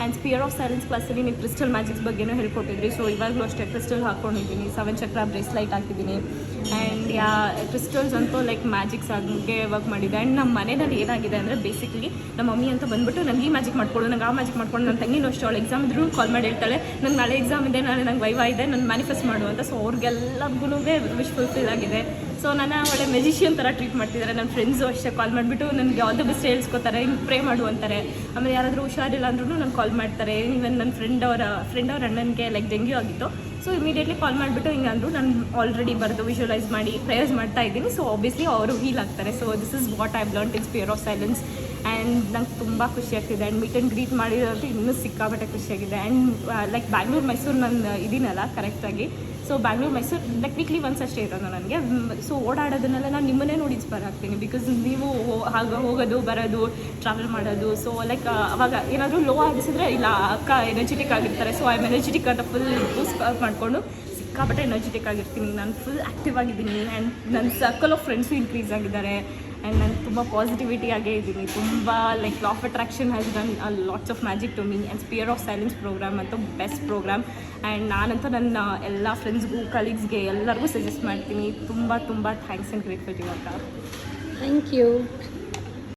And sphere of silence ಕ್ಲಾಸಲ್ಲಿ ನೀವು crystal magics ಬಗ್ಗೆನೂ ಹೇಳ್ಕೊಟ್ಟಿದ್ರಿ. ಸೊ ಇವಾಗಲೂ ಅಷ್ಟೇ ಕ್ರಿಸ್ಟಲ್ ಹಾಕ್ಕೊಂಡಿದ್ದೀನಿ, 7 ಚಕ್ರ ಬ್ರೇಸ್ಲೈಟ್ ಹಾಕಿದ್ದೀನಿ. ಆ್ಯಂಡ್ ಕ್ರಿಸ್ಟಲ್ಸ್ ಅಂತೂ ಲೈಕ್ ಮ್ಯಾಜಿಕ್ಸ್ ಆಗಿ ವರ್ಕ್ ಮಾಡಿದೆ. ಆ್ಯಂಡ್ ನಮ್ಮ ಮನೆಯಲ್ಲಿ ಏನಾಗಿದೆ ಅಂದರೆ ಬೇಸಿಕಲಿ ನಮ್ಮ ಮಮ್ಮಿ ಅಂತ ಬಂದುಬಿಟ್ಟು ನನಗೆ ಈ ಮ್ಯಾಜಿಕ್ ಮಾಡ್ಕೊಳ್ಳು, ನಂಗೆ ಆ ಮ್ಯಾಜಿಕ್ ಮಾಡ್ಕೊಂಡು, ನನ್ನ ತಂಗಿನೂ ಅಷ್ಟು ಅವಳು ಎಕ್ಸಾಮ್ ಇದ್ರೂ ಕಾಲ್ ಮಾಡಿ ಹೇಳ್ತಾಳೆ ನಂಗೆ ನಾಳೆ ಎಕ್ಸಾಮ್ ಇದೆ, ನಾಳೆ ನಂಗೆ ವೈವಾ ಇದೆ, ನಾನು ಮ್ಯಾನಿಫೆಸ್ಟ್ ಮಾಡುವಂತ. ಸೊ ಅವ್ರಿಗೆಲ್ಲರಿಗೂ ವಿಶ್ ಫುಲ್ಫಿಲ್ ಆಗಿದೆ. ಸೊ ನನ್ನ ಒಳ್ಳೆ ಮೆಜಿಷಿಯನ್ ಥರ ಟ್ರೀಟ್ ಮಾಡ್ತಿದ್ದಾರೆ. ನನ್ನ ಫ್ರೆಂಡ್ಸು ಅಷ್ಟೇ ಕಾಲ್ ಮಾಡಿಬಿಟ್ಟು ನನಗೆ ಆಲ್ ದ ಬೆಸ್ಟ್ ಹೇಳ್ಸ್ಕೊತಾರೆ, ಹಿಂಗೆ ಪ್ರೇ ಮಾಡು ಅಂತಾರೆ. ಆಮೇಲೆ ಯಾರಾದರೂ ಹುಷಾರಿಲ್ಲ ಅಂದ್ರೂ ನನಗೆ ಕಾಲ್ ಮಾಡ್ತಾರೆ. ಈವನ್ ನನ್ನ ಫ್ರೆಂಡ್ ಅವ್ರ ಅಣ್ಣನಿಗೆ ಲೈಕ್ ಡೆಂಗ್ಯೂ ಆಗಿತ್ತು. ಸೊ ಇಮಿಡಿಯೇಟ್ಲಿ ಕಾಲ್ ಮಾಡಿಬಿಟ್ಟು ಹಿಂಗೆ ಅಂದರು. ನಾನು ಆಲ್ರೆಡಿ ಬರೆದು ವಿಜುವಲೈಸ್ ಮಾಡಿ ಪ್ರೇಯರ್ಸ್ ಮಾಡ್ತಾ ಇದ್ದೀನಿ. ಸೊ ಆಬ್ವಿಯಸ್ಲಿ ಅವರು ಹೀಲ್ ಆಗ್ತಾರೆ. So this is what I learn in spear of silence. And ನಂಗೆ ತುಂಬ ಖುಷಿಯಾಗ್ತಿದೆ. ಆ್ಯಂಡ್ ಮೀಟ್ ಆ್ಯಂಡ್ ಗ್ರೀಟ್ ಮಾಡಿರೋದು ಇನ್ನೂ ಸಿಕ್ಕಾಬಟ್ಟೆ ಖುಷಿಯಾಗಿದೆ. ಆ್ಯಂಡ್ ಲೈಕ್ ಬ್ಯಾಂಗ್ಳೂರು ಮೈಸೂರು ನಾನು ಇದೀನಲ್ಲ ಕರೆಕ್ಟಾಗಿ. So Bangalore Mysuru like weekly once ಅಷ್ಟೇ ಇರೋದು ನನಗೆ. ಸೊ ಓಡಾಡೋದನ್ನೆಲ್ಲ ನಾನು ನಿಮ್ಮನ್ನೇ ನೋಡಿ ಇನ್ಸ್ಪೈರ್ ಆಗ್ತೀನಿ. ಬಿಕಾಸ್ ನೀವು ಹೋಗೋದು ಬರೋದು ಟ್ರಾವೆಲ್ ಮಾಡೋದು. ಸೊ ಲೈಕ್ ಅವಾಗ ಏನಾದರೂ ಲೋ ಆಗಿಸಿದ್ರೆ ಇಲ್ಲ ಅಕ್ಕ ಎನರ್ಜೆಟಿಕ್ ಆಗಿರ್ತಾರೆ. ಸೊ ಐ ಆಮ್ ಎನರ್ಜೆಟಿಕ್ ಅಂತ ಫುಲ್ ಬೂಸ್ಟ್ ಮಾಡಿಕೊಂಡು ಸಿಕ್ಕಾಪಟ್ಟೆ ಎನರ್ಜೆಟಿಕ್ ಆಗಿರ್ತೀನಿ. ನಾನು ಫುಲ್ ಆ್ಯಕ್ಟಿವ್ ಆಗಿದ್ದೀನಿ. ಆ್ಯಂಡ್ ನನ್ನ ಸರ್ಕಲ್ ಆಫ್ ಫ್ರೆಂಡ್ಸು ಇನ್ಕ್ರೀಸ್ ಆಗಿದ್ದಾರೆ. ಆ್ಯಂಡ್ ನಾನು ತುಂಬ ಪಾಸಿಟಿವಿಟಿಯಾಗೇ ಇದ್ದೀನಿ. ತುಂಬ like law of attraction has done lots of magic to me. And sphere of silence program ಅಂತೂ ಬೆಸ್ಟ್ ಪ್ರೋಗ್ರಾಮ್. ಆ್ಯಂಡ್ ನಾನಂತೂ ನನ್ನ ಎಲ್ಲ ಫ್ರೆಂಡ್ಸ್ಗೂ ಕಲೀಗ್ಸ್ಗೆ ಎಲ್ಲರಿಗೂ ಸಜೆಸ್ಟ್ ಮಾಡ್ತೀನಿ. ತುಂಬ ಥ್ಯಾಂಕ್ಸ್ ಆ್ಯಂಡ್ ಗ್ರೇಟ್ಫುಲ್ ಇವಾಗ. Thank you.